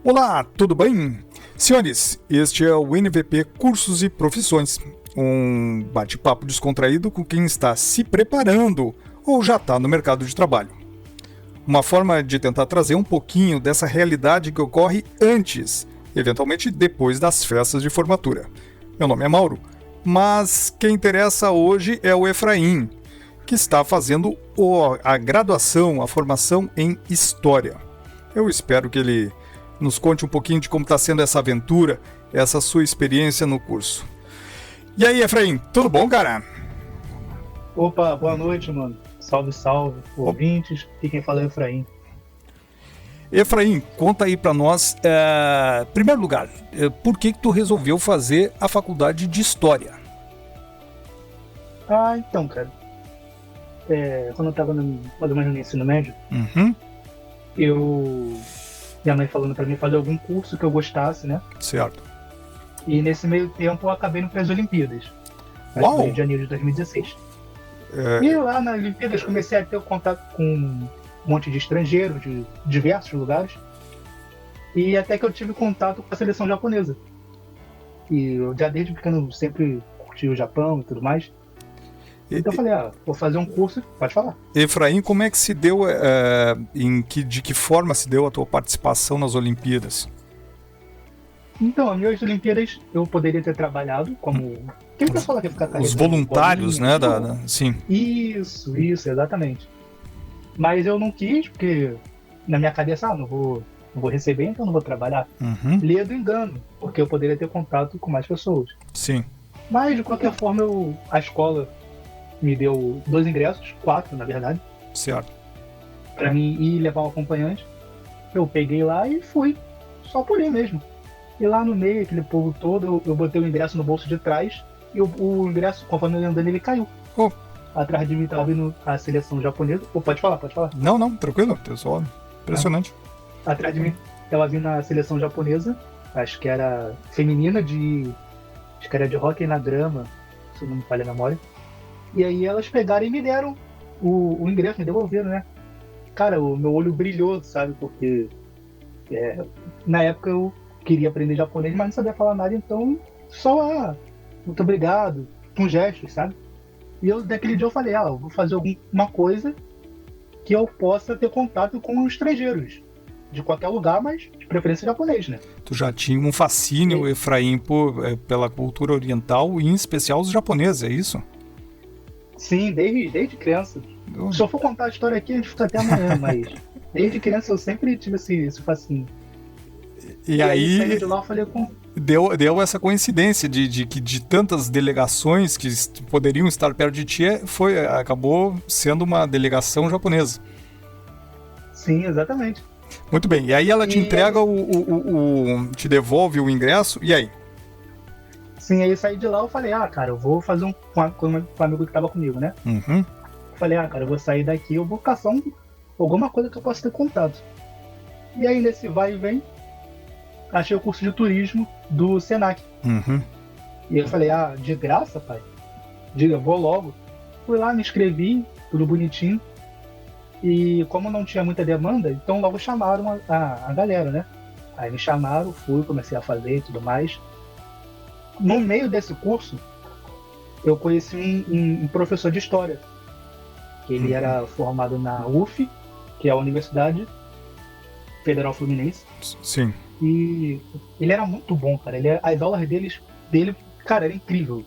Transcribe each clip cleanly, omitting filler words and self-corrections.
Olá, tudo bem? Senhores, este é o NVP Cursos e Profissões, um bate-papo descontraído com quem está se preparando ou já está no mercado de trabalho. Uma forma de tentar trazer um pouquinho dessa realidade que ocorre antes, eventualmente depois das festas de formatura. Meu nome é Mauro, mas quem interessa hoje é o Efraim, que está fazendo a graduação, a formação em História. Eu espero que ele nos conte um pouquinho de como está sendo essa aventura, essa sua experiência no curso. E aí, Efraim, tudo bom, cara? Opa, boa noite, mano. Salve, salve, ouvintes. E quem fala é o Efraim. Efraim, conta aí pra nós, em primeiro lugar, por que tu resolveu fazer a faculdade de História? Então, cara. Quando eu tava mais ou menos no ensino médio, Uhum, minha mãe falando pra mim fazer algum curso que eu gostasse, né? certo. E nesse meio tempo eu acabei indo pras Olimpíadas. Uau! No Rio de Janeiro de 2016. E lá nas Olimpíadas comecei a ter contato com um monte de estrangeiros de diversos lugares. E até que eu tive contato com a seleção japonesa. E eu já desde pequeno sempre curti o Japão e tudo mais. Então eu falei, vou fazer um curso, pode falar. Efraim, como é que se deu, de que forma se deu a tua participação nas Olimpíadas? Então, as minhas Olimpíadas eu poderia ter trabalhado como... Quem pessoal que ficar Os voluntários, bolinha, né? Sim. Isso, exatamente. Mas eu não quis, porque na minha cabeça, não vou receber, então não vou trabalhar. Uhum. Lia do engano, porque eu poderia ter contato com mais pessoas. Sim. Mas, de qualquer forma, a escola me deu 2 ingressos, 4 na verdade, Certo. pra mim ir levar um acompanhante. Eu peguei lá e fui, só por ir mesmo. E lá no meio, aquele povo todo, eu botei o ingresso no bolso de trás e o ingresso, conforme eu ia andando, ele caiu. Oh. Atrás de mim tava vindo a seleção japonesa. Pode falar. Não, tranquilo, pessoal. Impressionante. Atrás de mim tava vindo a seleção japonesa, acho que era feminina acho que era de hóquei na grama, se não me falha a memória. E aí elas pegaram e me deram o ingresso, me devolveram, né? Cara, o meu olho brilhou, sabe? Porque na época eu queria aprender japonês, mas não sabia falar nada, então só muito obrigado, com gestos, sabe? E daquele dia eu falei, eu vou fazer alguma coisa que eu possa ter contato com estrangeiros, de qualquer lugar, mas de preferência japonês, né? Tu já tinha um fascínio, Efraim, pela cultura oriental e em especial os japoneses, é isso? Sim, desde criança. Se eu for contar a história aqui, a gente fica até amanhã, mas desde criança eu sempre tive esse fascínio. E aí saí de lá, eu falei com... deu essa coincidência de que de tantas delegações que poderiam estar perto de ti, acabou sendo uma delegação japonesa. Sim, exatamente. Muito bem, e aí ela te entrega te devolve o ingresso, e aí? Sim, aí eu saí de lá, eu falei, cara, eu vou fazer com um amigo que tava comigo, né? Uhum. Eu falei, cara, eu vou sair daqui, eu vou caçar alguma coisa que eu possa ter contato. E aí, nesse vai e vem, achei o curso de turismo do Senac. Uhum. E eu falei, de graça, pai? Diga, vou logo. Fui lá, me inscrevi, tudo bonitinho. E como não tinha muita demanda, então logo chamaram a galera, né? Aí me chamaram, fui, comecei a fazer e tudo mais. No meio desse curso, eu conheci um professor de história. Que ele era formado na UF, que é a Universidade Federal Fluminense. Sim. E ele era muito bom, cara. As aulas dele, cara, era incrível.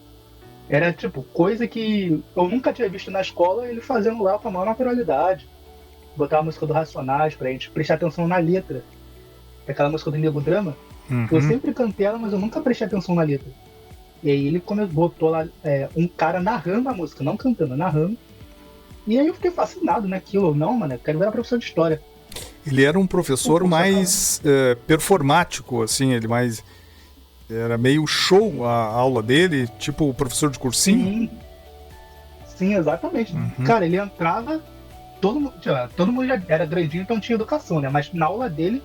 Era tipo, coisa que eu nunca tinha visto na escola, ele fazendo lá com a maior naturalidade. Botar a música do Racionais pra gente prestar atenção na letra. Aquela música do Nego Drama. Uhum. Eu sempre cantei ela, mas eu nunca prestei atenção na letra. E aí ele botou lá um cara narrando a música, não cantando, narrando. E aí eu fiquei fascinado naquilo. Não, mano, eu quero ver a professor de história. Ele era um professor mais performático, assim, era meio show a aula dele, tipo o professor de cursinho. Sim, exatamente. Uhum. Cara, ele entrava, todo mundo já era grandinho, então tinha educação, né? Mas na aula dele,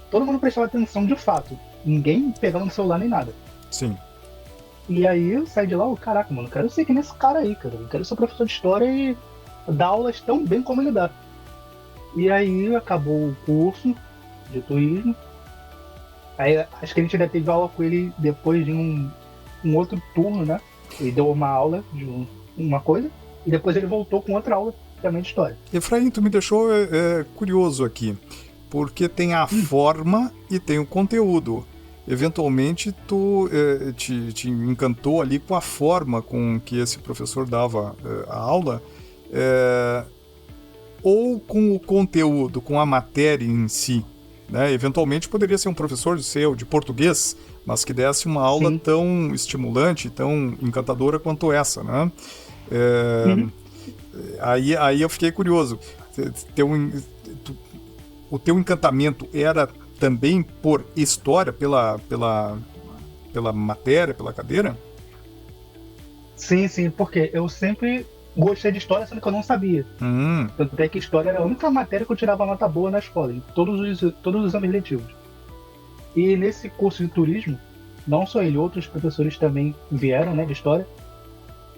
todo mundo prestava atenção de fato. Ninguém pegava no celular nem nada. Sim. E aí eu saí de lá, caraca, mano, eu quero ser que nesse cara aí, cara. Eu quero ser professor de história e dar aulas tão bem como ele dá. E aí acabou o curso de turismo. Aí acho que a gente ainda teve aula com ele depois de um outro turno, né? Ele deu uma aula de uma coisa, e depois ele voltou com outra aula também de história. Efraim, tu me deixou curioso aqui, porque tem a forma e tem o conteúdo. Eventualmente tu te encantou ali com a forma com que esse professor dava a aula, ou com o conteúdo, com a matéria em si, né? Eventualmente poderia ser um professor de português, mas que desse uma aula Sim. tão estimulante, tão encantadora quanto essa, né? Uhum. Aí eu fiquei curioso. Teu, o teu encantamento era também por história, pela matéria, pela cadeira? Sim, sim, porque eu sempre gostei de história, sendo que eu não sabia. Hum, Tanto é que história era a única matéria que eu tirava nota boa na escola, em todos os anos letivos. E nesse curso de turismo, não só ele, outros professores também vieram, né, de história.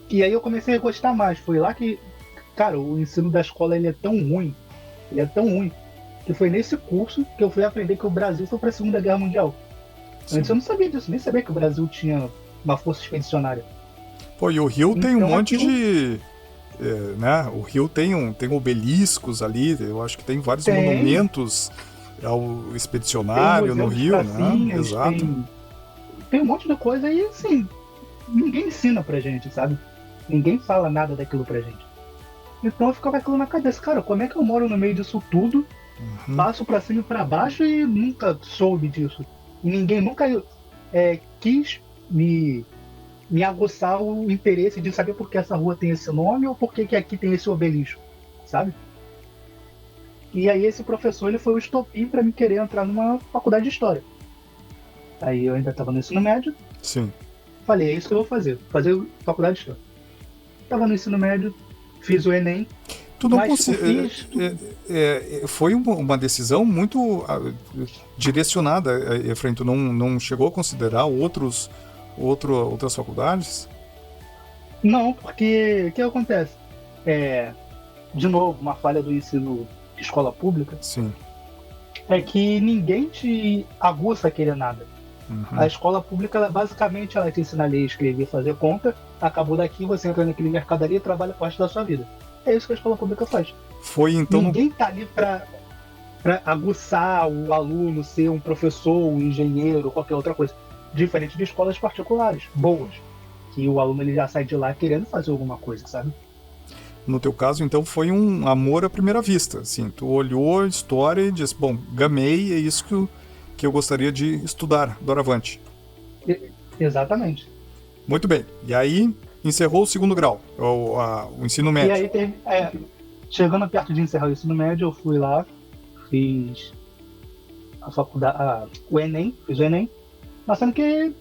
E aí eu comecei a gostar mais. Foi lá que, cara, o ensino da escola ele é tão ruim, que foi nesse curso que eu fui aprender que o Brasil foi para a Segunda Guerra Mundial. Antes eu sim. não sabia disso, nem sabia que o Brasil tinha uma força expedicionária. Pô, e o Rio tem um Então monte aquilo de. Né? O Rio tem obeliscos ali, eu acho que tem vários tem, monumentos ao tem o expedicionário no Museu dos Rio, né? Pracinhas, Exato. tem um monte de coisa e assim, ninguém ensina pra gente, sabe? Ninguém fala nada daquilo pra gente. Então eu ficava aquilo na cabeça, cara, como é que eu moro no meio disso tudo, Uhum. passo pra cima e pra baixo e nunca soube disso? E ninguém nunca quis me aguçar o interesse de saber por que essa rua tem esse nome ou por que que aqui tem esse obelisco, sabe? E aí esse professor ele foi o estopim para me querer entrar numa faculdade de história. Aí eu ainda estava no ensino médio, Sim. falei, é isso que eu vou fazer faculdade de história. Estava no ensino médio, fiz o Enem, Tu não mas tipo, conseguiu. fiz. Foi uma decisão muito direcionada, Efraim. Tu não chegou a considerar outras faculdades? Não, porque o que acontece? É, de novo, uma falha do ensino de escola pública Sim. é que ninguém te aguça a querer nada. A Uhum. escola pública, basicamente, ela te ensina a ler, escrever, fazer conta. Acabou daqui, você entra naquele mercado ali e trabalha o resto da sua vida. É isso que a escola pública faz. Foi então no. Ninguém tá ali para aguçar o aluno, ser um professor, um engenheiro, qualquer outra coisa. Diferente de escolas particulares, boas. Que o aluno ele já sai de lá querendo fazer alguma coisa, sabe? No teu caso, então, foi um amor à primeira vista. Assim, tu olhou a história e disse, bom, gamei, é isso que eu gostaria de estudar, doravante. Exatamente. Muito bem. E aí, encerrou o segundo grau, o ensino E médio. aí, chegando perto de encerrar o ensino médio, eu fui lá, fiz a faculdade, o Enem, fiz o Enem. Mas sendo que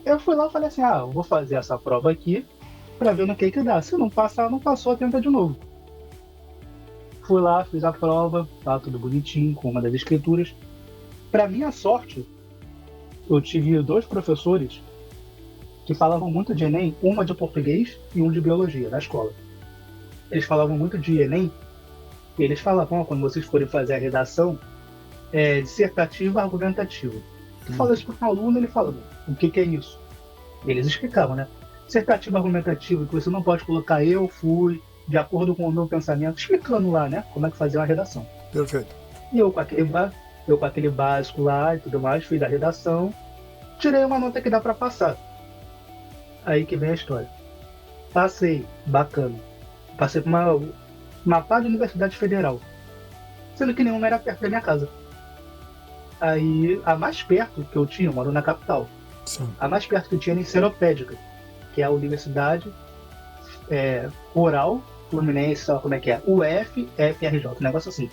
eu fui lá e falei assim, eu vou fazer essa prova aqui pra ver no que dá. Se não passar, não passou, tenta de novo. Fui lá, fiz a prova, tá tudo bonitinho, com uma das escrituras. Pra minha sorte, eu tive dois professores que falavam muito de Enem, uma de português e um de biologia, na escola. Eles falavam muito de Enem, e eles falavam, quando vocês forem fazer a redação, dissertativa argumentativa. Tu fala isso para um aluno, ele fala, o que é isso? Eles explicavam, né? Dissertativa argumentativa, que você não pode colocar eu fui, de acordo com o meu pensamento, explicando lá, né? Como é que fazer uma redação. Perfeito. E eu com aquele básico lá e tudo mais, fiz a redação, tirei uma nota que dá para passar. Aí que vem a história. Passei, bacana. Passei para uma pá de Universidade Federal, sendo que nenhuma era perto da minha casa. Aí, a mais perto que eu tinha, eu moro na capital, Sim. a mais perto que eu tinha era em Seropédica, que é a Universidade Rural Fluminense, sei lá como é que é, UFFRJ, um negócio assim.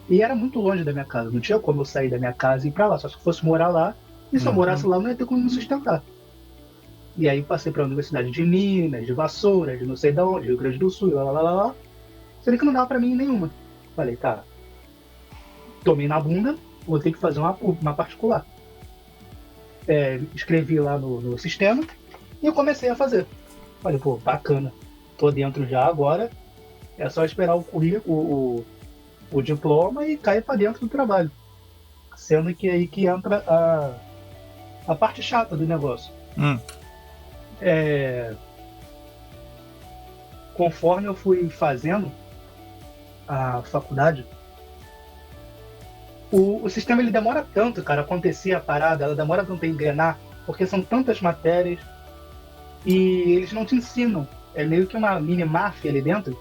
E era muito longe da minha casa, não tinha como eu sair da minha casa e ir pra lá, só se eu fosse morar lá, e se eu morasse lá, eu não ia ter como me sustentar. E aí passei pra Universidade de Minas, de Vassoura, de não sei de onde, Rio Grande do Sul, lá. Sendo que não dava pra mim nenhuma. Falei, cara, tomei na bunda, vou ter que fazer uma particular. Escrevi lá no sistema e eu comecei a fazer. Falei, pô, bacana, tô dentro já agora, é só esperar o currículo, o diploma e cair pra dentro do trabalho. Sendo que aí que entra a parte chata do negócio. Hum. Conforme eu fui fazendo a faculdade, o sistema ele demora tanto, cara, acontecer a parada, ela demora tanto a engrenar, porque são tantas matérias e eles não te ensinam. É meio que uma mini máfia ali dentro.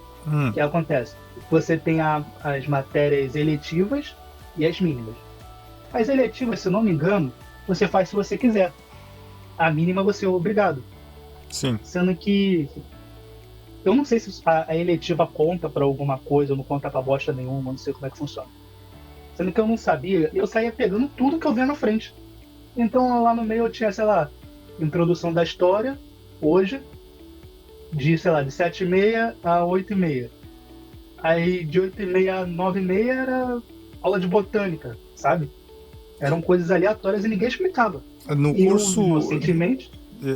Que acontece. Você tem as matérias eletivas e as mínimas. As eletivas, se eu não me engano, você faz se você quiser. A mínima você é obrigado. Sim. Sendo que eu não sei se a eletiva conta pra alguma coisa ou não conta pra bosta nenhuma, não sei como é que funciona. Sendo que eu não sabia, eu saía pegando tudo que eu via na frente. Então lá no meio eu tinha, sei lá, introdução da história, hoje, de 7h30 a 8h30. Aí de 8h30 a 9h30 era aula de botânica, sabe? Eram coisas aleatórias e ninguém explicava. No e curso, eu, inocentemente...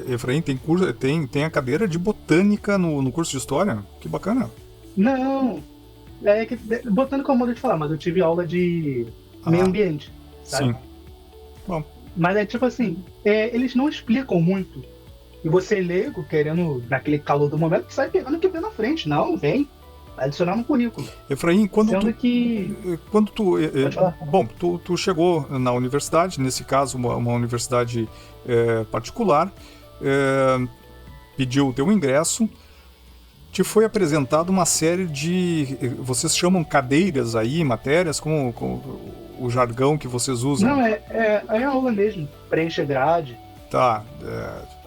Efraim, tem a cadeira de botânica no curso de história? Que bacana. Não, botânica é um modo de falar, mas eu tive aula de meio ambiente, sabe? Sim. Bom. Mas é tipo assim, eles não explicam muito. E você leigo, querendo, naquele calor do momento, sai pegando o que vem na frente. Não, vem. Adicionar no currículo. Efraim, quando tu Bom, tu chegou na universidade, nesse caso uma universidade particular, pediu o teu ingresso, te foi apresentada uma série de, vocês chamam cadeiras aí, matérias, como o jargão que vocês usam? Não, é aula mesmo, preenche grade. Tá,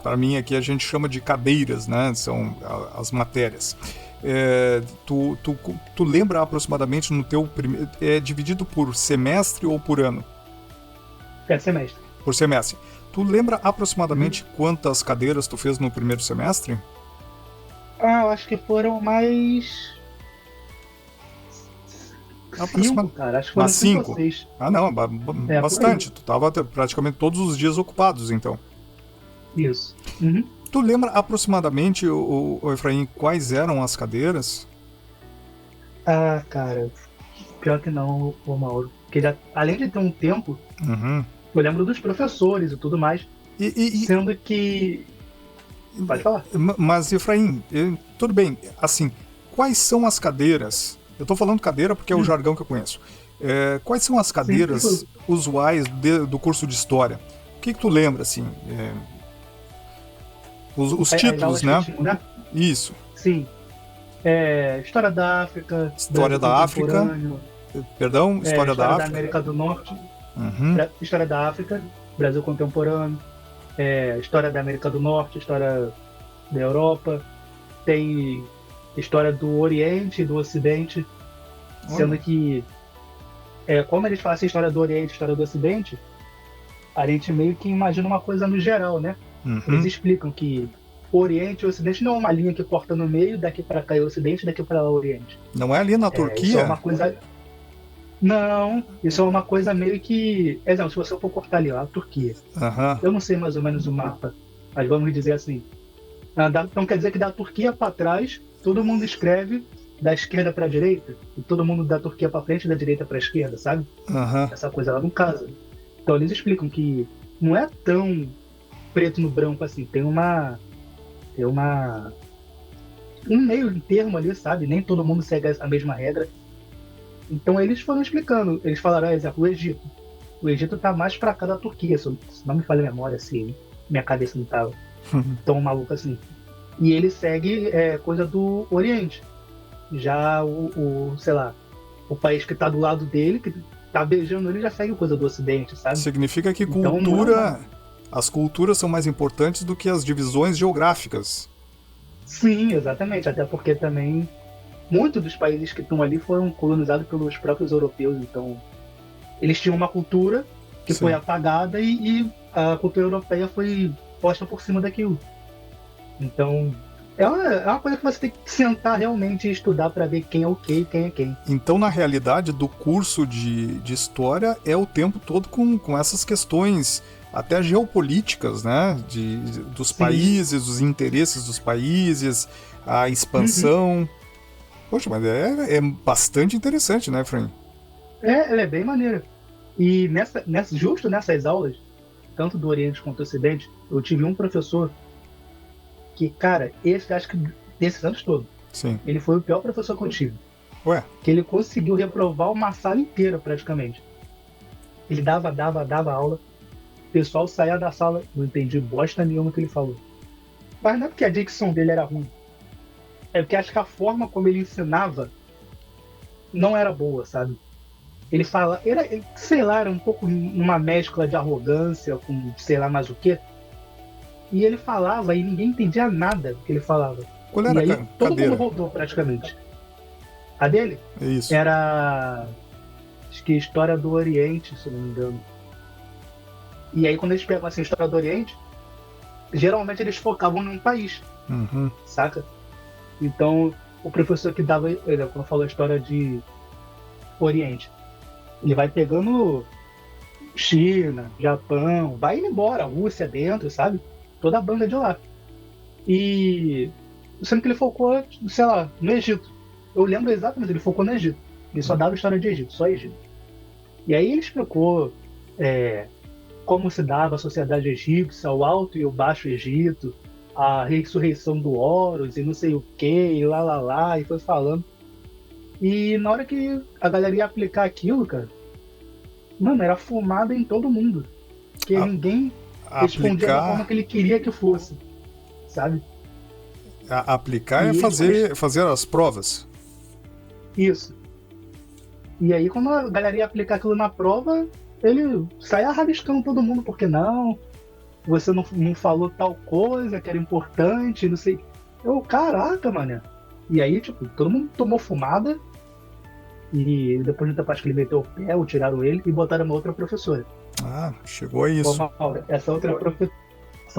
para mim aqui a gente chama de cadeiras, né? São as matérias. Tu lembra aproximadamente no teu primeiro... É dividido por semestre ou por ano? Semestre. Por semestre. Tu lembra aproximadamente quantas cadeiras tu fez no primeiro semestre? Eu acho que foram mais... 5, cara. Acho que foram 5 ou 6. Ah, não, bastante. Tu tava praticamente todos os dias ocupados, então. Isso. Uhum. Tu lembra aproximadamente, o Efraim, quais eram as cadeiras? Cara, pior que não, o Mauro. Porque além de ter um tempo, eu lembro dos professores e tudo mais, sendo que... Pode falar. Mas, Efraim, tudo bem, assim, quais são as cadeiras? Eu tô falando cadeira porque é o jargão que eu conheço. Quais são as cadeiras usuais do curso de História? O que tu lembra, assim? Os títulos, né? Isso. Sim. História da África. História da África. Perdão, História da África. Da América do Norte. História da África, Brasil contemporâneo. História da América do Norte, história da Europa. Tem história do Oriente e do Ocidente. Sendo que, como eles falam assim, história do Oriente e história do Ocidente, a gente meio que imagina uma coisa no geral, né? Eles explicam que o Oriente e o Ocidente não é uma linha que corta no meio, daqui para cá é o Ocidente, daqui para lá é o Oriente. Não é ali na Turquia? Isso é uma coisa... Não, isso é uma coisa meio que... Exemplo, se você for cortar ali, ó, a Turquia. Eu não sei mais ou menos o mapa, mas vamos dizer assim. Então quer dizer que da Turquia para trás, todo mundo escreve da esquerda para a direita, e todo mundo da Turquia para frente e da direita para a esquerda, sabe? Essa coisa lá não casa. Então eles explicam que não é tão preto no branco assim, tem um meio termo ali, sabe? Nem todo mundo segue a mesma regra. Então eles foram explicando, eles falaram, exemplo, o Egito. O Egito tá mais pra cá da Turquia, se não me falha a memória, assim, minha cabeça não tava tão maluca assim. E ele segue coisa do Oriente. Já sei lá, o país que tá do lado dele, que tá beijando ele, já segue coisa do Ocidente, sabe? Significa que então, as culturas são mais importantes do que as divisões geográficas. Sim, exatamente, até porque também muitos dos países que estão ali foram colonizados pelos próprios europeus, então eles tinham uma cultura que foi apagada e a cultura europeia foi posta por cima daquilo. Então é uma coisa que você tem que sentar realmente e estudar para ver quem é o quê e quem é quem. Então, na realidade, do curso de História é o tempo todo com essas questões até geopolíticas, né? Dos países, os interesses dos países, a expansão. Poxa, mas é bastante interessante, né, Efraim? Ela é bem maneira. E justo nessas aulas, tanto do Oriente quanto do Ocidente, eu tive um professor que, cara, esse acho que desses anos todos, Sim. ele foi o pior professor que eu tive. Ué, Que ele conseguiu reprovar uma sala inteira, praticamente. Ele dava aula, o pessoal saía da sala, não entendi bosta nenhuma que ele falou. Mas não é porque a dicção dele era ruim. É porque acho que a forma como ele ensinava não era boa, sabe? Ele fala, sei lá, era um pouco uma mescla de arrogância com sei lá mais o quê. E ele falava e ninguém entendia nada do que ele falava. qual E era aí a todo cadeira? mundo rodou praticamente. A dele Isso. era, acho que História do Oriente, se não me engano. E aí quando eles pegam assim, História do Oriente, geralmente eles focavam num país, Uhum. saca? Então o professor que dava, quando falou a história de Oriente, ele vai pegando China, Japão, vai indo embora, Rússia dentro, sabe? Toda a banda de lá. E sendo que ele focou, sei lá, no Egito. Eu lembro exatamente, ele focou no Egito. Ele só dava história de Egito, só Egito. E aí ele explicou como se dava a sociedade egípcia, o Alto e o Baixo Egito, a ressurreição do Horus e não sei o que, e lá, e foi falando. E na hora que a galera ia aplicar aquilo, cara, mano, era fumada em todo mundo. Porque A- ninguém respondia da forma Aplicar, que ele queria que fosse, sabe? aplicar E é ele fazer as provas. isso. E aí, quando a galera ia aplicar aquilo na prova, ele saía rabiscando todo mundo, porque não, você não falou tal coisa que era importante, não sei. Eu, caraca, mano. E aí, tipo, todo mundo tomou fumada, e depois da parte que ele meteu o pé, ou tiraram ele e botaram uma outra professora. Ah, chegou a Pô, isso. Mauro, essa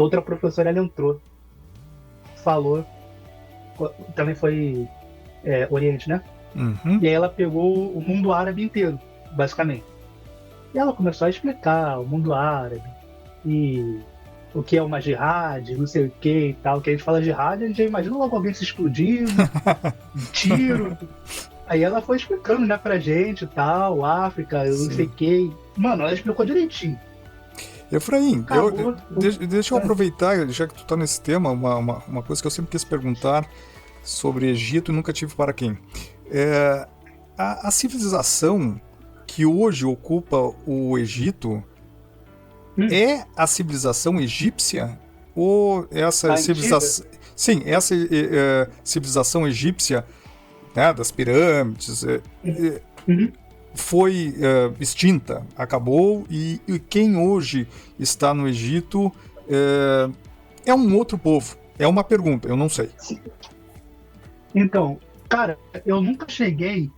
outra professora, ela entrou, falou, também foi Oriente, né? Uhum. E aí ela pegou o mundo árabe inteiro, basicamente. E ela começou a explicar o mundo árabe e o que é uma jihad, não sei o que e tal. Que a gente fala jihad, a gente já imagina logo alguém se explodindo, um tiro. Aí ela foi explicando, né, pra gente e tal, África, eu não sei o Sim. que. Mano, ela explicou direitinho. Efraim, Acabou. deixa eu aproveitar, já que tu tá nesse tema, uma coisa que eu sempre quis perguntar sobre Egito e nunca tive para quem. A civilização que hoje ocupa o Egito é a civilização egípcia? Ou essa A civilização. Sim, essa civilização egípcia, né, das pirâmides, Uhum. foi extinta, acabou, e quem hoje está no Egito é um outro povo. É uma pergunta, eu não sei. Então, cara, eu nunca cheguei,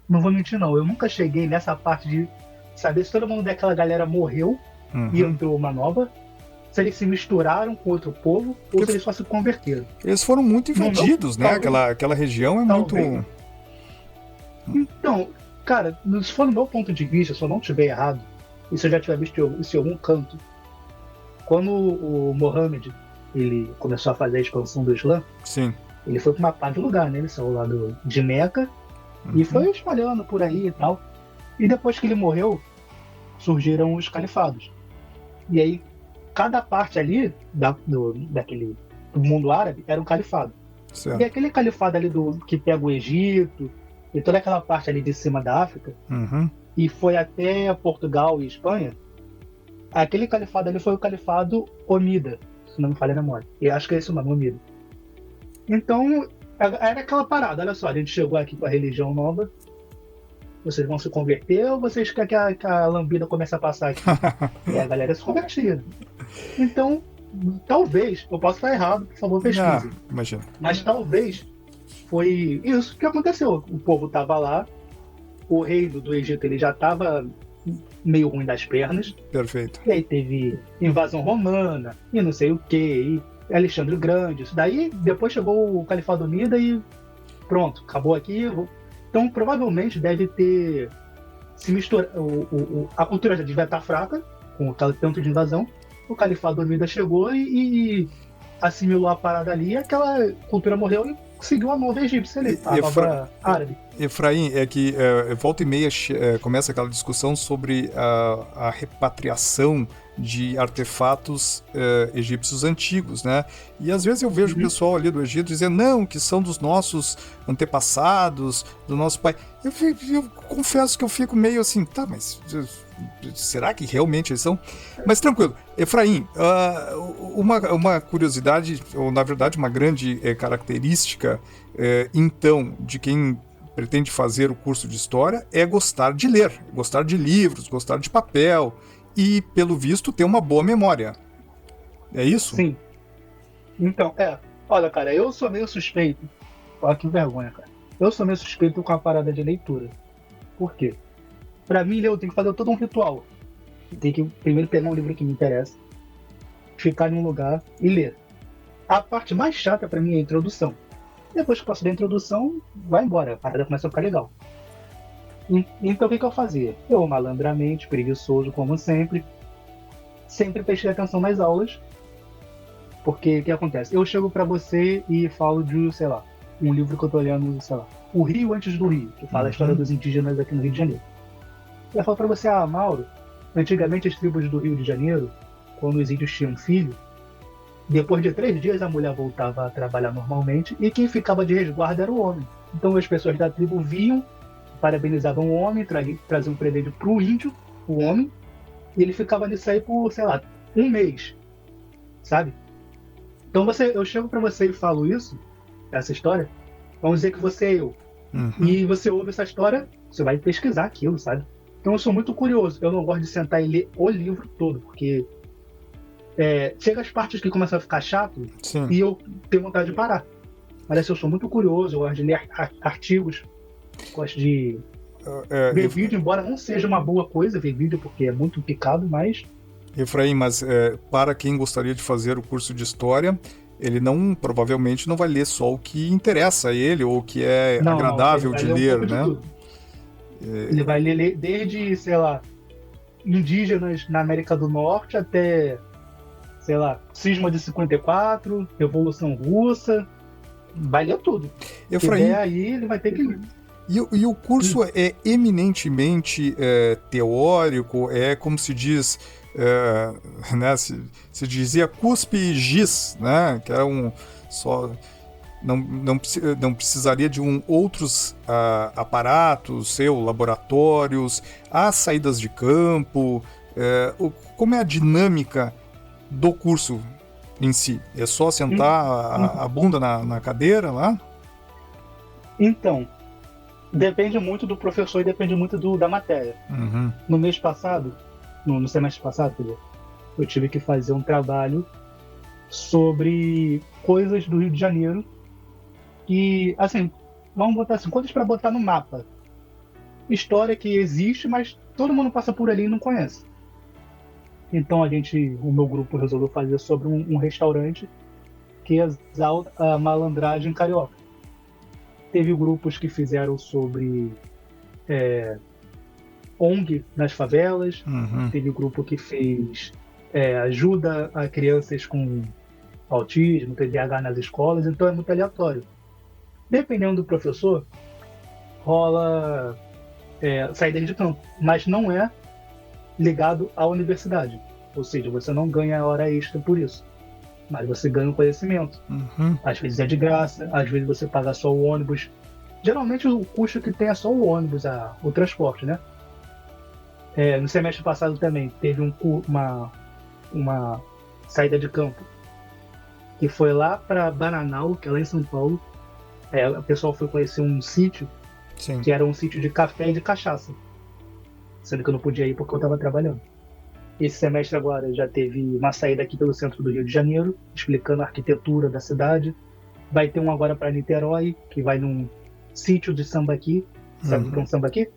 não vou mentir não, eu nunca cheguei nessa parte de saber se todo mundo daquela galera morreu e Uhum. entrou uma nova, se eles se misturaram com outro povo ou se eles só se converteram. Eles foram muito Não, invadidos, né? talvez. Aquela região é Talvez. muito. Então, cara, se for no meu ponto de vista, se eu não estiver errado, e se eu já tiver visto isso em algum canto, quando o Mohammed ele começou a fazer a expansão do Islã, Sim. ele foi para uma parte do lugar, né? Ele saiu lá de Meca e foi espalhando por aí e tal. E depois que ele morreu, surgiram os califados. E aí, cada parte ali daquele do mundo árabe era um califado. E Certo. aquele califado ali que pega o Egito e toda aquela parte ali de cima da África, Uhum. e foi até Portugal e Espanha, aquele califado ali foi o califado Omida, se não me falha a memória. E acho que é esse o nome, Omida. Então, era aquela parada, olha só, a gente chegou aqui com a religião nova, vocês vão se converter ou vocês querem que a lambida comece a passar aqui? E a galera se convertia. Então, talvez, eu posso estar errado, por favor, Ah, pesquise. imagina. Mas talvez foi isso que aconteceu. O povo estava lá, o rei do Egito ele já estava meio ruim das pernas, Perfeito. e aí teve invasão romana, e não sei o que, e Alexandre o Grande. Isso daí, depois chegou o Califado Unida e pronto, acabou aqui. Então, provavelmente deve ter se misturado. A cultura já devia estar fraca, com o tanto de invasão. O Califado Unida chegou e assimilou a parada ali, e aquela cultura morreu e seguiu a nova egípcia ali, a nova árabe. Efraim, é que volta e meia começa aquela discussão sobre a repatriação de artefatos egípcios antigos, né? E às vezes eu vejo o pessoal ali do Egito dizendo, não, que são dos nossos antepassados, do nosso pai. Eu confesso que eu fico meio assim, tá, mas será que realmente eles são? Mas tranquilo. Efraim, uma curiosidade, ou na verdade uma grande característica, então, de quem pretende fazer o curso de História é gostar de ler, gostar de livros, gostar de papel e, pelo visto, ter uma boa memória. É isso? Sim. Então, olha, cara, eu sou meio suspeito. Olha que vergonha, cara. Eu sou meio suspeito com a parada de leitura. Por quê? Pra mim, eu tenho que fazer todo um ritual. Eu tenho que primeiro pegar um livro que me interessa, ficar em um lugar e ler. A parte mais chata pra mim é a introdução. Depois que eu passo da introdução, vai embora, a parada começa a ficar legal. Então o que eu fazia? Eu, malandramente, preguiçoso como sempre prestei atenção nas aulas, porque o que acontece? Eu chego pra você e falo de, sei lá, um livro que eu tô lendo, sei lá, O Rio Antes do Rio, que fala a história dos indígenas aqui no Rio de Janeiro. Eu falo pra você, Mauro, antigamente as tribos do Rio de Janeiro, quando os índios tinham filho, depois de 3 dias a mulher voltava a trabalhar normalmente e quem ficava de resguardo era o homem. Então as pessoas da tribo viam, parabenizavam o homem, traziam um presente pro índio, o homem, e ele ficava nisso aí por, sei lá, 1 mês, sabe? Então eu chego pra você e falo isso, essa história, vamos dizer que você é eu. E você ouve essa história, você vai pesquisar aquilo, sabe? Então eu sou muito curioso, eu não gosto de sentar e ler o livro todo, porque chega as partes que começam a ficar chato. Sim. E eu tenho vontade de parar. Mas assim, eu sou muito curioso, eu gosto de ler artigos, gosto de ver vídeo, embora não seja uma boa coisa ver vídeo, porque é muito picado, mas... Efraim, mas para quem gostaria de fazer o curso de História, ele provavelmente não vai ler só o que interessa a ele, ou o que é agradável de ler, né? Ele vai ler desde, sei lá, indígenas na América do Norte até... sei lá, Cisma de 54, Revolução Russa, vai ler tudo. Efraim, aí ele vai ter que ler. E o curso é eminentemente teórico, como se diz, né, se dizia cuspe e giz, né, que era não precisaria de outros aparatos, laboratórios, há saídas de campo, como é a dinâmica do curso em si? É só sentar a bunda na cadeira lá? Então, depende muito do professor e depende muito da matéria. No mês passado, no semestre passado, eu tive que fazer um trabalho sobre coisas do Rio de Janeiro e, assim, vamos botar assim, coisas para botar no mapa. História que existe, mas todo mundo passa por ali e não conhece. Então o meu grupo resolveu fazer sobre um restaurante que exalta a malandragem carioca. Teve grupos que fizeram sobre ONG nas favelas, teve grupo que fez ajuda a crianças com autismo, TDAH nas escolas, então é muito aleatório. Dependendo do professor, rola saída de campo, mas não é ligado à universidade. Ou seja, você não ganha hora extra por isso, mas você ganha o conhecimento. Às vezes é de graça, às vezes você paga só o ônibus. Geralmente o custo que tem é só o ônibus, o transporte, né? No semestre passado também teve uma saída de campo que foi lá para Bananal, que é lá em São Paulo. O pessoal foi conhecer um sítio. Sim. Que era um sítio de café e de cachaça, sendo que eu não podia ir porque eu estava trabalhando. Esse semestre agora já teve uma saída aqui pelo centro do Rio de Janeiro, explicando a arquitetura da cidade. Vai ter um agora para Niterói, que vai num sítio de Sambaqui. Sabe o que é um Sambaqui?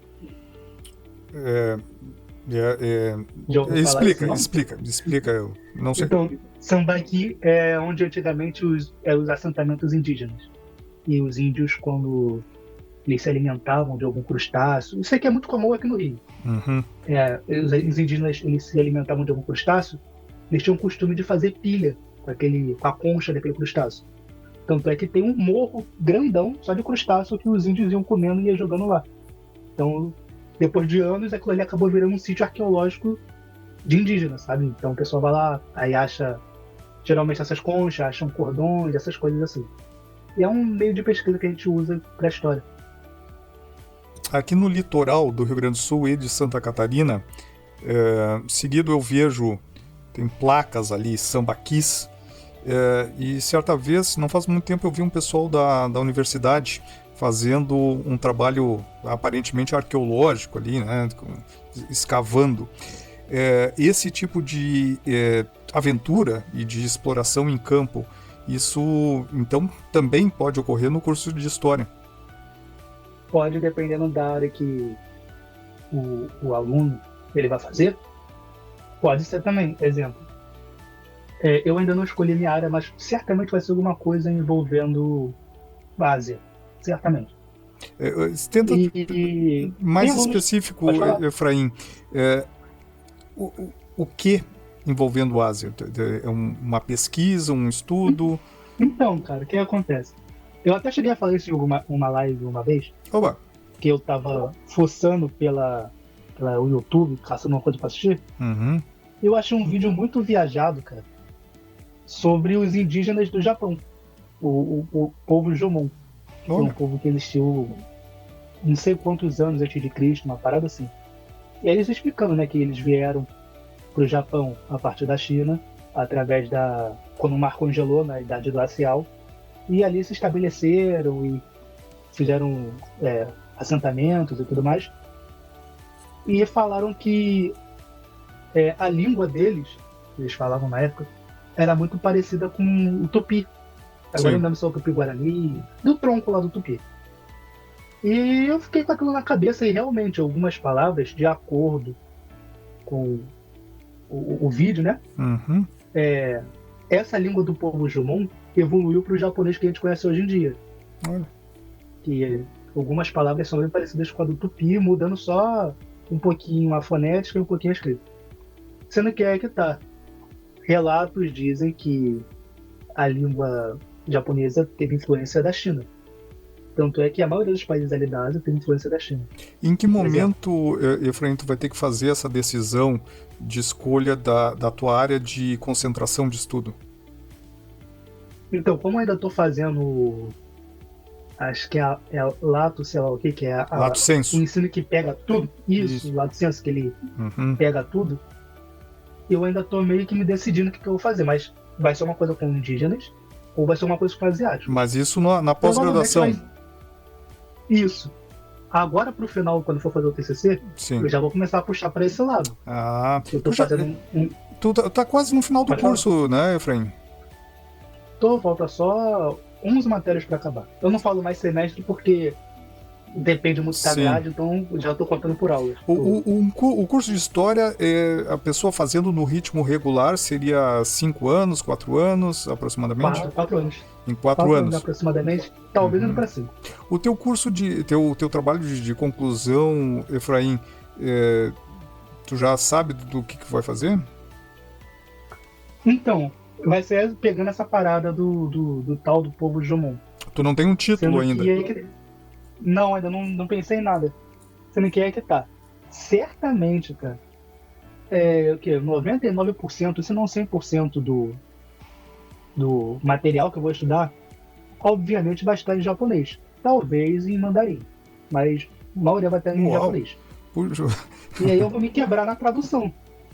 Explica, eu não sei. Então, Sambaqui é onde antigamente os assentamentos indígenas. E os índios, quando eles se alimentavam de algum crustáceo, isso aqui é muito comum aqui no Rio. Os indígenas, eles se alimentavam de algum crustáceo, eles tinham o costume de fazer pilha com a concha daquele crustáceo. Tanto é que tem um morro grandão só de crustáceo que os índios iam comendo e ia jogando lá. Então, depois de anos, aquilo ali acabou virando um sítio arqueológico de indígena, sabe? Então o pessoal vai lá, aí acha geralmente essas conchas, acham cordões, essas coisas assim. E é um meio de pesquisa que a gente usa para a história. Aqui no litoral do Rio Grande do Sul e de Santa Catarina, seguido eu vejo, tem placas ali, sambaquis, e certa vez, não faz muito tempo, eu vi um pessoal da universidade fazendo um trabalho aparentemente arqueológico ali, né, escavando. Esse tipo de aventura e de exploração em campo, isso então também pode ocorrer no curso de História. Pode, dependendo da área que o aluno ele vai fazer, pode ser também. Exemplo, eu ainda não escolhi minha área, mas certamente vai ser alguma coisa envolvendo Ásia, certamente. Tenta mais alunos, específico, Efraim, o que envolvendo Ásia? É uma pesquisa, um estudo? Então, cara, o que acontece? Eu até cheguei a falar isso em uma live uma vez. Oba. Que eu tava fuçando pela o YouTube, caçando uma coisa pra assistir. Uhum. Eu achei um vídeo muito viajado, cara, sobre os indígenas do Japão. O povo Jomon. Que é um povo que existiu não sei quantos anos antes de Cristo, uma parada assim. E aí eles explicando, né, que eles vieram pro Japão a partir da China, através quando o mar congelou na Idade Glacial, e ali se estabeleceram e fizeram assentamentos e tudo mais. E falaram que a língua deles, que eles falavam na época, era muito parecida com o Tupi. Agora eu não lembro se é o Tupi-Guarani, do tronco lá do Tupi. E eu fiquei com aquilo na cabeça e realmente algumas palavras, de acordo com o vídeo, né? Uhum. Essa língua do povo Jomon evoluiu para o japonês que a gente conhece hoje em dia. Olha. Que algumas palavras são bem parecidas com a do Tupi, mudando só um pouquinho a fonética e um pouquinho a escrita. Sendo que é que tá. Relatos dizem que a língua japonesa teve influência da China. Tanto é que a maioria dos países ali da Ásia tem influência da China. Em que momento, Efraim, tu vai ter que fazer essa decisão de escolha da tua área de concentração de estudo? Então, como eu ainda estou fazendo, acho que é lato, sei lá o que é Lato sensu. o ensino que pega tudo, isso. O lato sensu, que ele pega tudo, eu ainda estou meio que me decidindo o que eu vou fazer, mas vai ser uma coisa com indígenas ou vai ser uma coisa com asiáticos. Mas isso na pós-graduação? Isso. Agora, pro final, quando for fazer o TCC, sim, eu já vou começar a puxar para esse lado. Eu tô fazendo Tu tá quase no final do curso, né, Efraim? Falta só 11 matérias para acabar. Eu não falo mais semestre porque depende muito da grade, então já estou contando por aulas. O curso de História, a pessoa fazendo no ritmo regular, seria 5 anos, 4 anos, aproximadamente? 4 anos. Em 4 anos? Aproximadamente, talvez indo para 5. O teu curso, teu trabalho de conclusão, Efraim, tu já sabe do que vai fazer? Então, vai ser pegando essa parada do tal do povo Jomon. Tu não tem um título ainda? Não, ainda não pensei em nada. Sendo que é que tá. Certamente, cara, 99%, se não 100% do material que eu vou estudar, obviamente vai estar em japonês. Talvez em mandarim. Mas a maioria vai estar em japonês. Puxa. E aí eu vou me quebrar na tradução.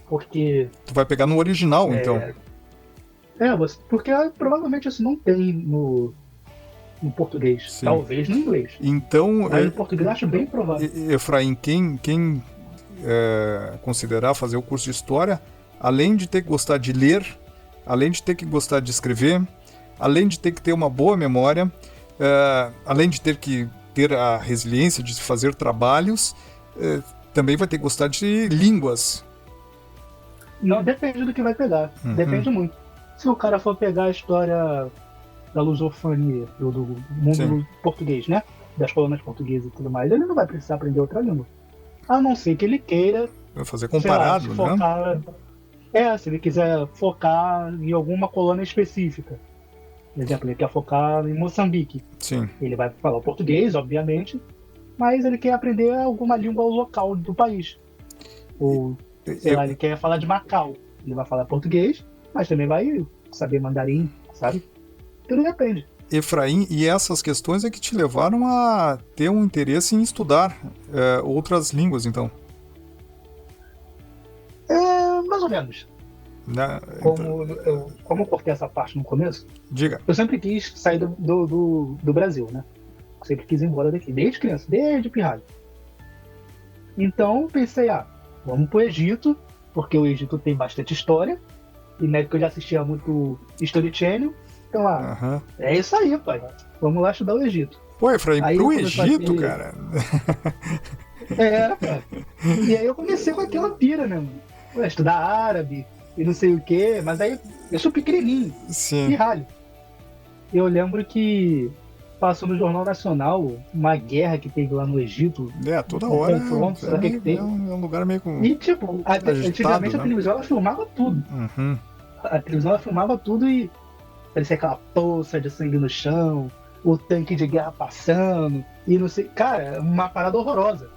Porque... Tu vai pegar no original, então? Porque provavelmente isso não tem no português. Sim. Talvez no inglês. Então, mas no português eu acho bem provável. Efraim, quem considerar fazer o curso de História, além de ter que gostar de ler, além de ter que gostar de escrever, além de ter que ter uma boa memória, além de ter que ter a resiliência de fazer trabalhos, também vai ter que gostar de línguas. Não, depende do que vai pegar. Depende muito. Se o cara for pegar a história da lusofonia, do mundo português, né? Das colônias portuguesas e tudo mais, ele não vai precisar aprender outra língua. A não ser que ele queira... Vai fazer comparado, lá, focar, né? Se ele quiser focar em alguma colônia específica. Por exemplo, ele quer focar em Moçambique. Sim. Ele vai falar o português, obviamente, mas ele quer aprender alguma língua local do país. Ou, sei lá, ele quer falar de Macau. Ele vai falar português, mas também vai saber mandarim, sabe? Tudo depende. Efraim, e essas questões é que te levaram a ter um interesse em estudar outras línguas, então? Mais ou menos. Né? Como eu cortei essa parte no começo, Diga. eu sempre quis sair do Brasil, né? Sempre quis ir embora daqui, desde criança, desde pirralho. Então pensei, vamos pro Egito, porque o Egito tem bastante história, e na época eu já assistia muito History Channel, então é isso aí, pai. Vamos lá estudar o Egito. Pô, Efraim, aí pro Egito, cara? Cara. E aí eu comecei com aquela pira, né, mano? Estudar árabe e não sei o quê, mas aí eu sou pequenininho, pirralho. Eu lembro que passou no Jornal Nacional uma guerra que teve lá no Egito. Toda hora. É um lugar meio com. E tipo, antigamente, né? A televisão ela filmava tudo. Uhum. A televisão ela filmava tudo e parecia aquela poça de sangue no chão, o tanque de guerra passando, e não sei. Cara, uma parada horrorosa.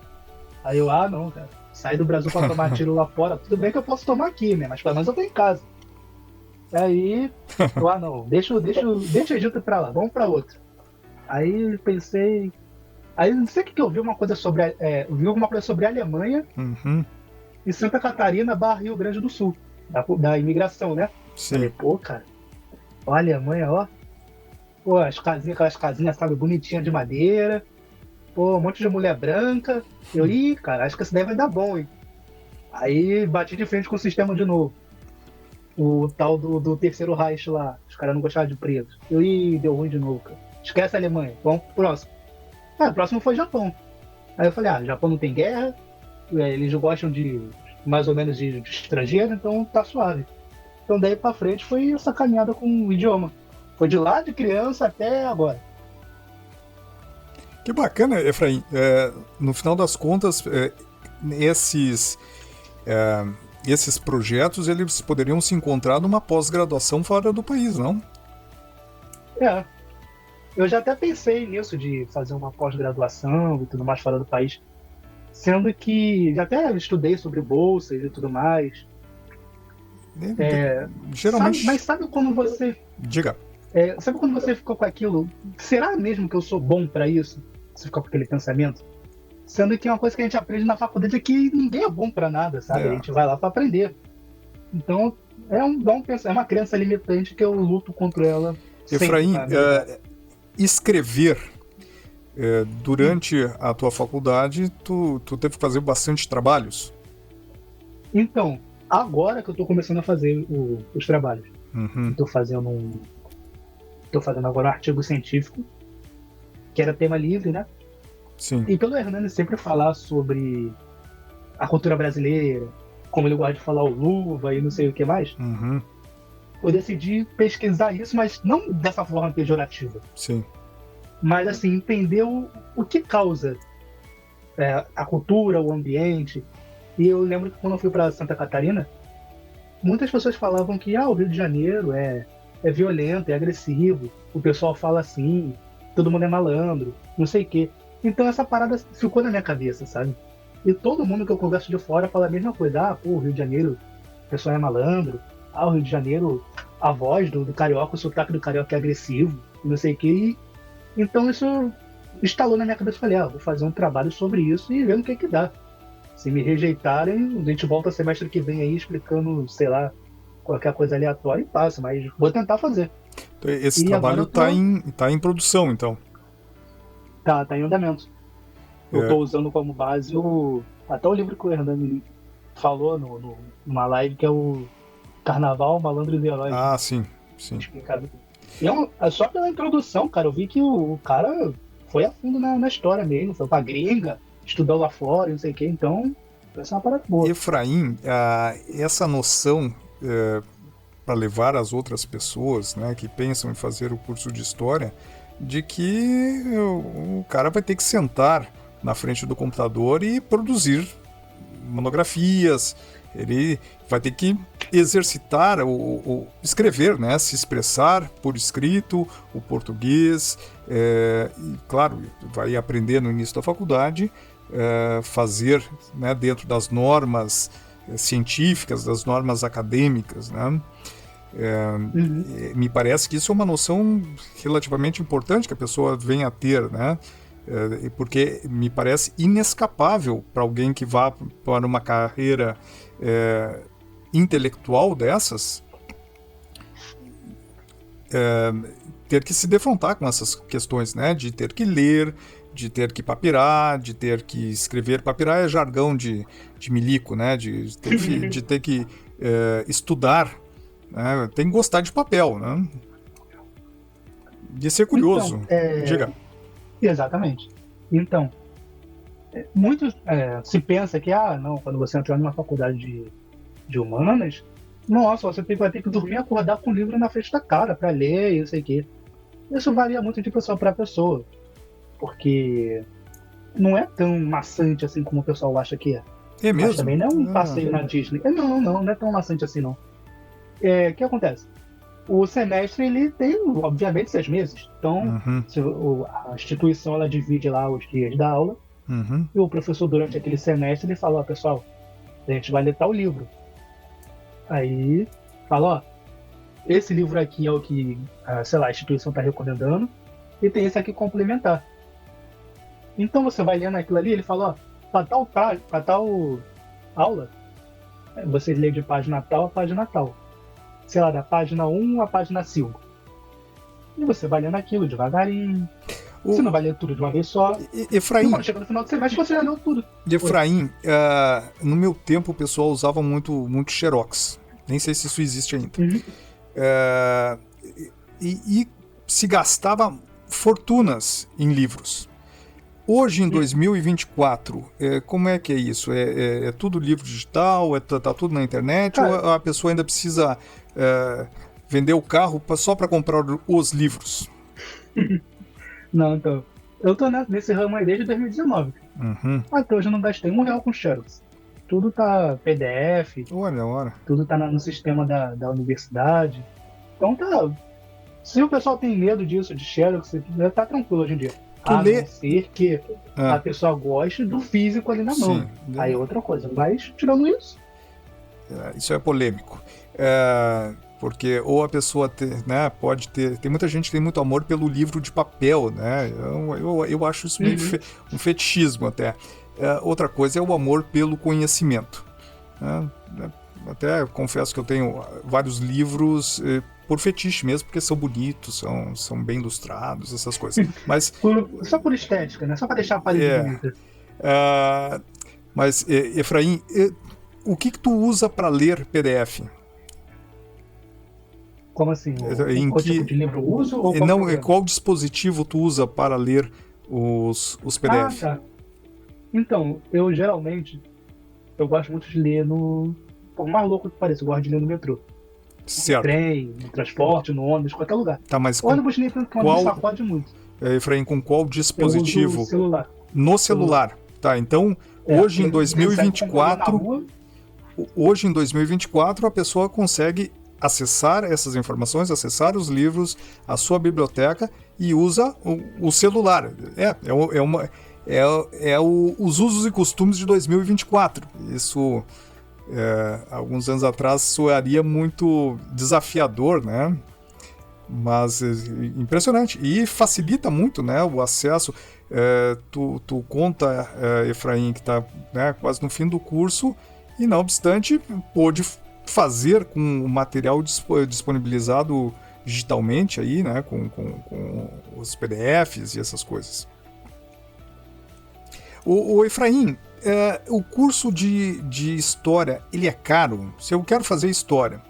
Aí eu, não, cara, sair do Brasil pra tomar tiro lá fora, tudo bem que eu posso tomar aqui, né? Mas pelo menos eu tô em casa. Aí, eu, não, deixa o Egito pra lá, vamos pra outro. Aí pensei. Aí não sei o que eu vi uma coisa sobre. Vi alguma coisa sobre a Alemanha e Santa Catarina / Rio Grande do Sul. Da imigração, né? Sim. Falei, pô, cara, ó, a Alemanha, ó. Pô, aquelas casinhas, sabe, bonitinhas de madeira. Pô, um monte de mulher branca. Eu, cara, acho que essa daí vai dar bom, hein? Aí bati de frente com o sistema de novo. O tal do terceiro Reich lá. Os caras não gostavam de preto. Eu, deu ruim de novo, cara. Esquece a Alemanha. Vamos pro próximo. O próximo foi Japão. Aí eu falei, Japão não tem guerra. Eles gostam de, mais ou menos, de estrangeiro, então tá suave. Então daí pra frente foi essa caminhada com o idioma. Foi de lá de criança até agora. Que bacana, Efraim. No final das contas, esses projetos eles poderiam se encontrar numa pós-graduação fora do país, não? Eu já até pensei nisso, de fazer uma pós-graduação e tudo mais fora do país. Sendo que já até estudei sobre bolsas e tudo mais. Geralmente. Sabe quando você... Diga. Sabe quando você ficou com aquilo? Será mesmo que eu sou bom pra isso? Você ficou com aquele pensamento? Sendo que uma coisa que a gente aprende na faculdade é que ninguém é bom pra nada, sabe? A gente vai lá pra aprender. Então, é uma crença limitante que eu luto contra ela. Efraim, escrever durante a tua faculdade, tu teve que fazer bastante trabalhos? Então, agora que eu tô começando a fazer os trabalhos. Tô fazendo agora um artigo científico, que era tema livre, né? Sim. E pelo Hernani sempre falar sobre a cultura brasileira, como ele gosta de falar o luva e não sei o que mais, eu decidi pesquisar isso, mas não dessa forma pejorativa. Sim. Mas assim, entender o que causa a cultura, o ambiente. E eu lembro que quando eu fui para Santa Catarina, muitas pessoas falavam que o Rio de Janeiro é violento, é agressivo, o pessoal fala assim, todo mundo é malandro, não sei o quê. Então essa parada ficou na minha cabeça, sabe? E todo mundo que eu converso de fora fala a mesma coisa. O Rio de Janeiro, o pessoal é malandro. O Rio de Janeiro, a voz do carioca, o sotaque do carioca é agressivo, não sei o quê. Então isso instalou na minha cabeça. Falei, vou fazer um trabalho sobre isso e ver no que dá. Se me rejeitarem, a gente volta semestre que vem aí explicando, sei lá, qualquer coisa aleatória e passa, mas vou tentar fazer. Então, esse trabalho tá em produção, então? Tá em andamento. Eu tô usando como base até o livro que o Hernani falou numa live, que é o Carnaval, Malandros e Heróis. Sim. Explicado. E só pela introdução, cara, eu vi que o cara foi a fundo na história mesmo, foi pra gringa, estudou lá fora, não sei o que, então vai ser uma parada boa. Efraim, essa noção para levar as outras pessoas, né, que pensam em fazer o curso de História, de que o cara vai ter que sentar na frente do computador e produzir monografias, Ele vai ter que exercitar o escrever, né? Se expressar por escrito, o português, e claro, vai aprender no início da faculdade, fazer, né, dentro das normas científicas, das normas acadêmicas, né? Me parece que isso é uma noção relativamente importante que a pessoa venha a ter, né? Porque me parece inescapável para alguém que vá para uma carreira intelectual dessas, ter que se defrontar com essas questões, né? De ter que ler, de ter que papirar, de ter que escrever. Papirar é jargão de milico, né? De ter que estudar, né? Tem que gostar de papel, né? De ser curioso. Então, Diga. Exatamente. Então, muitos se pensa que, não, quando você entrar numa faculdade de humanas, nossa, você vai ter que dormir e acordar com o livro na frente da cara para ler e não sei o quê. Isso varia muito de pessoa para pessoa, porque não é tão maçante assim como o pessoal acha que é. É mesmo? Mas também não é um passeio na Disney. Não é tão maçante assim, não. O que acontece? O semestre, ele tem, obviamente, 6 meses. Então, a instituição, ela divide lá os dias da aula, e o professor, durante aquele semestre, ele fala, pessoal, a gente vai ler tal livro. Aí, fala, esse livro aqui é o que, sei lá, a instituição está recomendando, e tem esse aqui complementar. Então, você vai lendo aquilo ali, ele fala, para tal aula, você lê de página tal a página tal. Sei lá, da página 1 à página 5. E você vai lendo aquilo devagarinho. Você não vai ler tudo de uma vez só. Efraim, quando chega no final do semestre, você já leu tudo. Efraim, no meu tempo o pessoal usava muito Xerox. Nem sei se isso existe ainda. E se gastava fortunas em livros. Hoje, em 2024, como é que é isso? É tudo livro digital? Tá tudo na internet? Ou a pessoa ainda precisa vender o carro só para comprar os livros? Não, então. Eu tô nesse ramo aí desde 2019. Até hoje eu não gastei R$1 com Xerox. Tudo tá PDF. Olha. Tudo tá no sistema da universidade. Então tá. Se o pessoal tem medo disso, de Xerox, tá tranquilo hoje em dia. A não ser que a pessoa goste do físico ali na mão. Aí é outra coisa. Mas, tirando isso... Isso é polêmico. Porque ou a pessoa né, pode ter... Tem muita gente que tem muito amor pelo livro de papel, né? Eu acho isso meio um fetichismo até. Outra coisa é o amor pelo conhecimento. Até confesso que eu tenho vários livros... por fetiche mesmo, porque são bonitos, são bem ilustrados, essas coisas. Mas, só por estética, né? Só para deixar a parede bonita. Mas, Efraim, o que tu usa para ler PDF? Como assim? Qual tipo de livro eu uso? Ou qual dispositivo tu usa para ler os PDF? Tá. Então, eu geralmente gosto muito de ler por mais louco que pareça, eu gosto de ler no metrô. Certo. No trem, no transporte, no ônibus, qualquer lugar. Tá, mas o ônibus nem tanto que o ônibus sacode muito. Efraim, com qual dispositivo? Eu uso celular. No celular. Tá, então, hoje em 2024, a pessoa consegue acessar essas informações, acessar os livros, a sua biblioteca e usa o celular. Os usos e costumes de 2024. Isso... alguns anos atrás soaria muito desafiador, né? Mas impressionante e facilita muito, né, o acesso. Tu conta, Efraim, que está, né, quase no fim do curso e, não obstante, pôde fazer com o material disponibilizado digitalmente aí, né, com os PDFs e essas coisas. O Efraim, o curso de História, ele é caro? Se eu quero fazer História,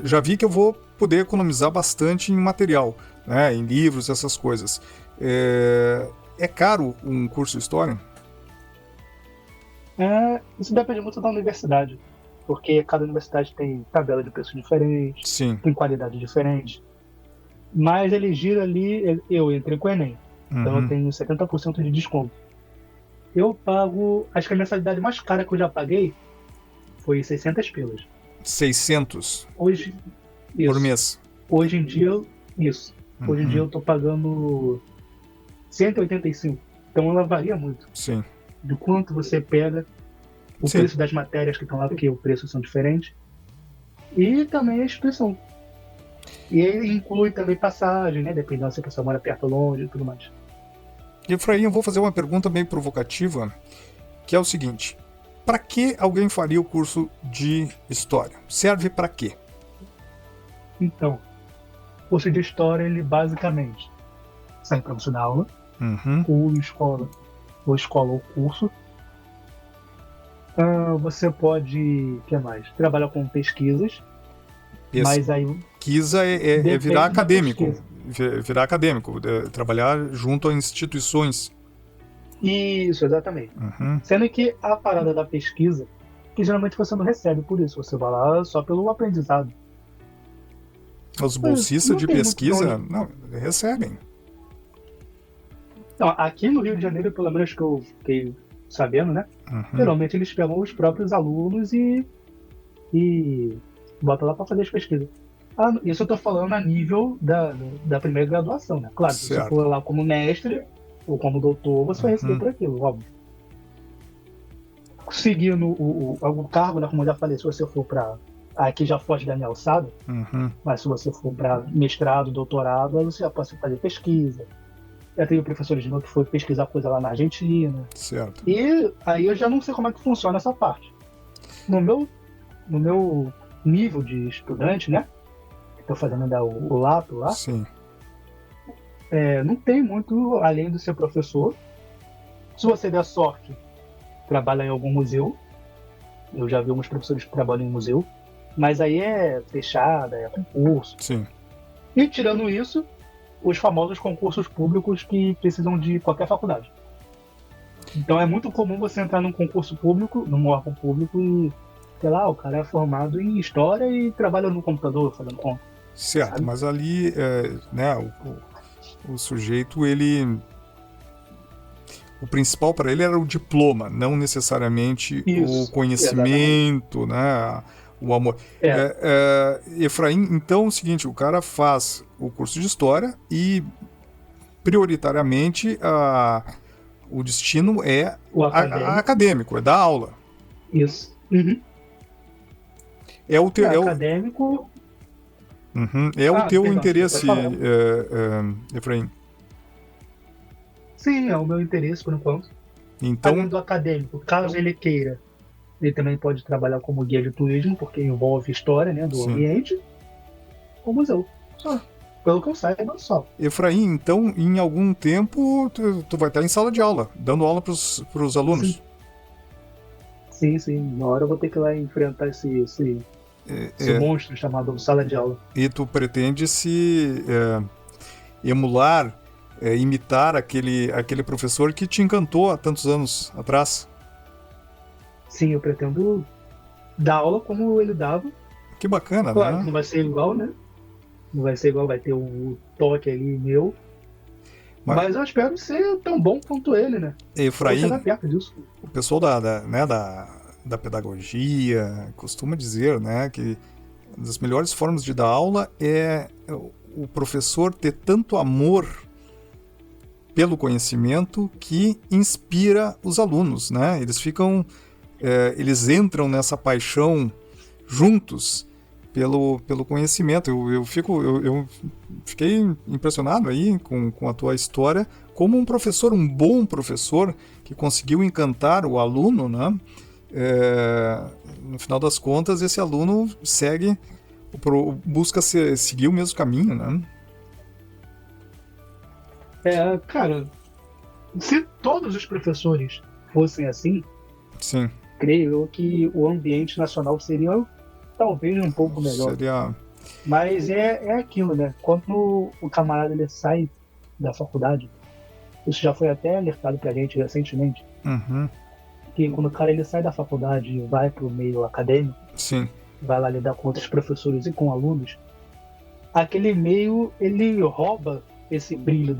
já vi que eu vou poder economizar bastante em material, né, em livros, essas coisas. É caro um curso de História? Isso depende muito da universidade, porque cada universidade tem tabela de preço diferente, Sim. Tem qualidade diferente. Mas ele gira ali, eu entrei com o Enem, então eu tenho 70% de desconto. Eu pago, acho que a mensalidade mais cara que eu já paguei foi 600 pilas. 600 Hoje, por isso. mês. Hoje em dia, isso. Hoje em Uhum. dia eu tô pagando 185. Então ela varia muito. Sim. Do quanto você pega, o Sim. preço das matérias que estão lá, porque os preços são diferentes. E também a instituição. E ele inclui também passagem, né? Dependendo se a pessoa mora perto ou longe e tudo mais. Efraim, eu vou fazer uma pergunta meio provocativa, que é o seguinte: para que alguém faria o curso de História? Serve para quê? Então, o curso de História, ele basicamente sai para você dar aula, Uhum. ou escola ou curso. Você pode, o que mais? Trabalhar com pesquisas, mas aí Pesquisa é depende virar da acadêmico. pesquisa. Virar acadêmico, trabalhar junto a instituições. Isso, exatamente. Uhum. Sendo que a parada da pesquisa, que geralmente você não recebe por isso, você vai lá só pelo aprendizado. Os Mas bolsistas não de tem muito pra pesquisa, onde. não, recebem. Não, aqui no Rio de Janeiro, pelo menos que eu fiquei sabendo, né? Uhum. Geralmente eles pegam os próprios alunos e botam lá para fazer as pesquisas. Isso eu tô falando a nível da primeira graduação, né? Claro, se você Certo. for lá como mestre ou como doutor, você vai receber Uhum. por aquilo, óbvio. Seguindo o cargo, né? Como eu já falei, se você for para. Aqui já foge da minha alçada, Uhum. mas se você for para mestrado, doutorado, aí você já pode fazer pesquisa. Já tenho professores de meu que foi pesquisar coisa lá na Argentina. Certo. E aí eu já não sei como é que funciona essa parte. No meu nível de estudante, né? Estou fazendo ainda o lato lá, Sim. não tem muito além do ser professor. Se você der sorte, trabalha em algum museu. Eu já vi alguns professores que trabalham em museu, mas aí é fechada, é concurso. Sim. E tirando isso, os famosos concursos públicos que precisam de qualquer faculdade. Então é muito comum você entrar num concurso público, num órgão público e, sei lá, o cara é formado em história e trabalha no computador fazendo conta. Certo, Sabe? mas ali, né, o sujeito, ele... O principal para ele era o diploma, não necessariamente o Isso, conhecimento, né, o amor. Efraim, então é o seguinte, o cara faz o curso de História e, prioritariamente, o destino é o acadêmico. acadêmico, é dar aula. Isso. Uhum. É o teu, Acadêmico. é o teu Perdão, interesse, pode falar. Efraim. Sim, é o meu interesse por enquanto. Então, Além do acadêmico, caso ele queira, ele também pode trabalhar como guia de turismo, porque envolve história, né, do sim. ambiente, ou museu. Só. Pelo que eu saiba, só. Efraim, então, em algum tempo, tu vai estar em sala de aula, dando aula para os alunos. Sim. Uma hora eu vou ter que ir lá enfrentar esse monstro chamado sala de aula. E tu pretende se emular, imitar aquele professor que te encantou há tantos anos atrás? Sim, eu pretendo dar aula como ele dava. Que bacana, claro, né? Que não vai ser igual, né? Não vai ser igual, vai ter o toque ali meu. Mas eu espero ser tão bom quanto ele, né? Efraim, chegar perto disso. O pessoal da pedagogia costuma dizer, né, que uma das melhores formas de dar aula é o professor ter tanto amor pelo conhecimento que inspira os alunos, né? Eles entram nessa paixão juntos pelo conhecimento. Eu fiquei impressionado aí com a tua história, como um bom professor que conseguiu encantar o aluno, né? No final das contas, esse aluno busca seguir o mesmo caminho, né? Cara, se todos os professores fossem assim, sim, creio eu que o ambiente nacional seria talvez um pouco melhor. Mas é aquilo, né? Quando o camarada ele sai da faculdade, isso já foi até alertado pra gente recentemente, que quando o cara ele sai da faculdade e vai pro meio acadêmico, sim, vai lá lidar com outros professores e com alunos, aquele meio ele rouba esse brilho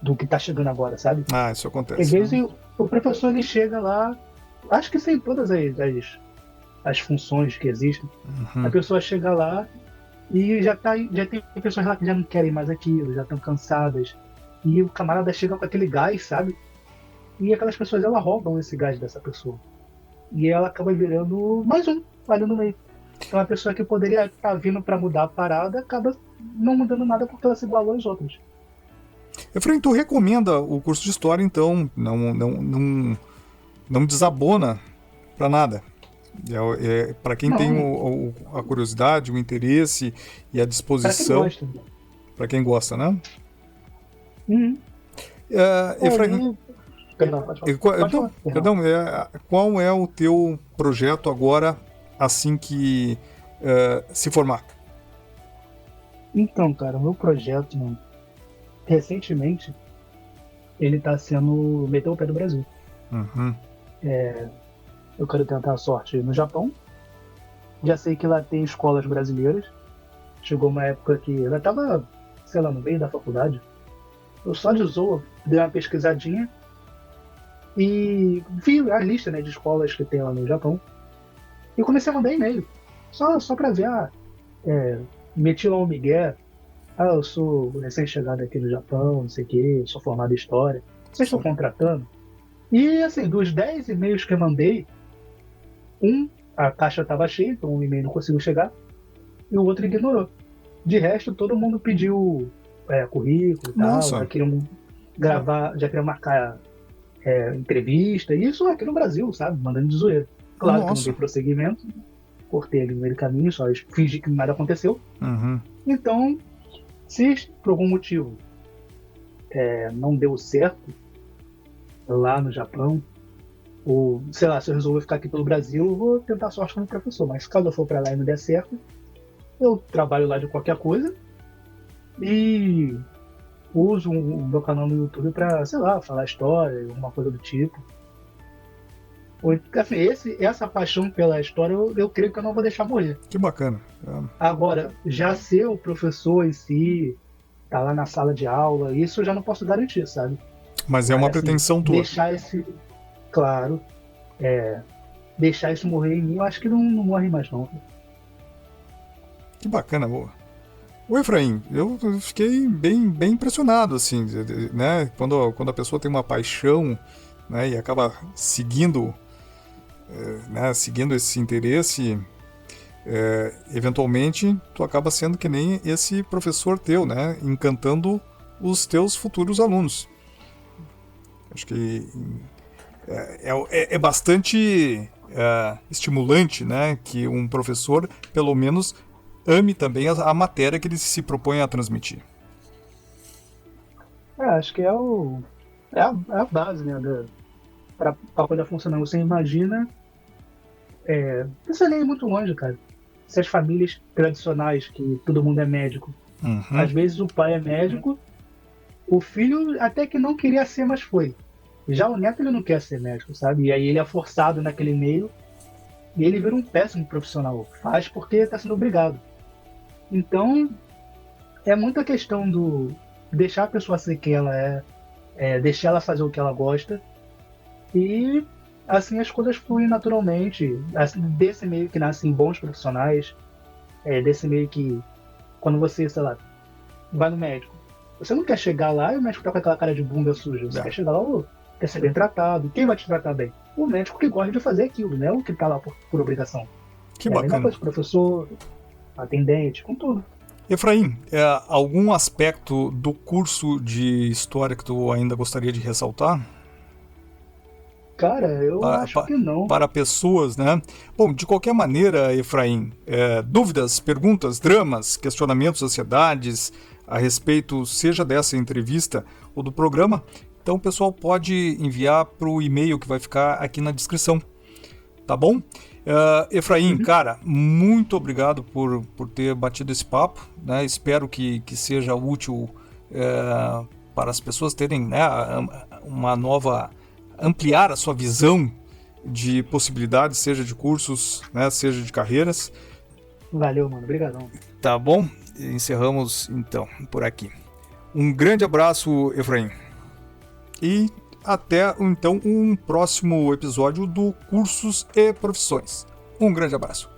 do que tá chegando agora, sabe? Isso acontece. Às vezes o professor ele chega lá, acho que sem todas as as funções que existem. Uhum. A pessoa chega lá e já tem pessoas lá que já não querem mais aquilo, já estão cansadas. E o camarada chega com aquele gás, sabe? E aquelas pessoas, elas roubam esse gás dessa pessoa. E ela acaba virando mais um, ali no meio. Então a pessoa que poderia estar vindo para mudar a parada acaba não mudando nada porque ela se igualou aos outros. Efraim, tu recomenda o curso de História, então, não desabona para nada. Para quem tem a curiosidade, o interesse e a disposição. Para quem gosta, né? Uhum. Efraim, qual é o teu projeto agora, assim que se formar? Então, cara, o meu projeto, mano, recentemente, ele tá sendo meter o pé do Brasil. Uhum. Eu quero tentar a sorte no Japão. Já sei que lá tem escolas brasileiras. Chegou uma época que ela tava, sei lá, no meio da faculdade. Eu só de zoa, dei uma pesquisadinha e vi a lista, né, de escolas que tem lá no Japão. E comecei a mandar e-mail. Só pra ver, meti lá um migué. Eu sou recém-chegado aqui no Japão, não sei o quê, sou formado em História. Vocês estão contratando? E, assim, dos 10 e-mails que eu mandei, a caixa estava cheia, então o e-mail não conseguiu chegar, e o outro ignorou. De resto, todo mundo pediu currículo e tal, já queriam gravar, já queriam marcar entrevista, e isso aqui no Brasil, sabe? Mandando de zoeira. Claro que não tem prosseguimento, cortei ali no meio do caminho, só fingi que nada aconteceu. Uhum. Então, se por algum motivo não deu certo lá no Japão, ou sei lá, se eu resolver ficar aqui pelo Brasil, eu vou tentar a sorte como professor. Mas caso eu for para lá e não der certo, eu trabalho lá de qualquer coisa e uso o meu canal no YouTube para, sei lá, falar história, alguma coisa do tipo. Assim, essa paixão pela história eu creio que eu não vou deixar morrer. Que bacana. Agora, já ser o professor em si, tá lá na sala de aula, isso eu já não posso garantir, sabe? Mas é uma pretensão tua. Deixar deixar isso morrer em mim, eu acho que não morre mais não. Que bacana, boa. Ô Efraim, eu fiquei bem impressionado, assim, né? Quando a pessoa tem uma paixão, né, e acaba seguindo esse interesse, eventualmente tu acaba sendo que nem esse professor teu, né? Encantando os teus futuros alunos. Acho que é bastante estimulante, né? Que um professor, pelo menos, ame também a matéria que ele se propõe a transmitir. Acho que é a base, né? Para poder funcionar. Você imagina. Não precisa nem ir muito longe, cara. Essas famílias tradicionais que todo mundo é médico. Uhum. Às vezes o pai é médico, o filho até que não queria ser, mas foi. Já o neto ele não quer ser médico, sabe? E aí ele é forçado naquele meio e ele vira um péssimo profissional. Faz porque está sendo obrigado. Então, é muita questão do deixar a pessoa ser quem ela é, deixar ela fazer o que ela gosta e assim as coisas fluem naturalmente. Assim, desse meio que nascem bons profissionais, desse meio que quando você, sei lá, vai no médico, você não quer chegar lá e o médico tá com aquela cara de bunda suja. Você quer chegar lá, quer ser bem tratado. Quem vai te tratar bem? O médico que gosta de fazer aquilo, né? O que tá lá por obrigação. Que bacana. A mesma coisa, professor, atendente, com tudo. Efraim, algum aspecto do curso de História que tu ainda gostaria de ressaltar? Cara, eu acho que não. Para pessoas, né? Bom, de qualquer maneira, Efraim, dúvidas, perguntas, dramas, questionamentos, ansiedades a respeito, seja dessa entrevista ou do programa, então o pessoal pode enviar para o e-mail que vai ficar aqui na descrição, tá bom? Efraim, cara, muito obrigado por ter batido esse papo, né? Espero que seja útil para as pessoas terem, né, uma nova... ampliar a sua visão de possibilidades, seja de cursos, né, seja de carreiras. Valeu, mano. Obrigadão. Tá bom? Encerramos, então, por aqui. Um grande abraço, Efraim. E até, então, um próximo episódio do Cursos e Profissões. Um grande abraço.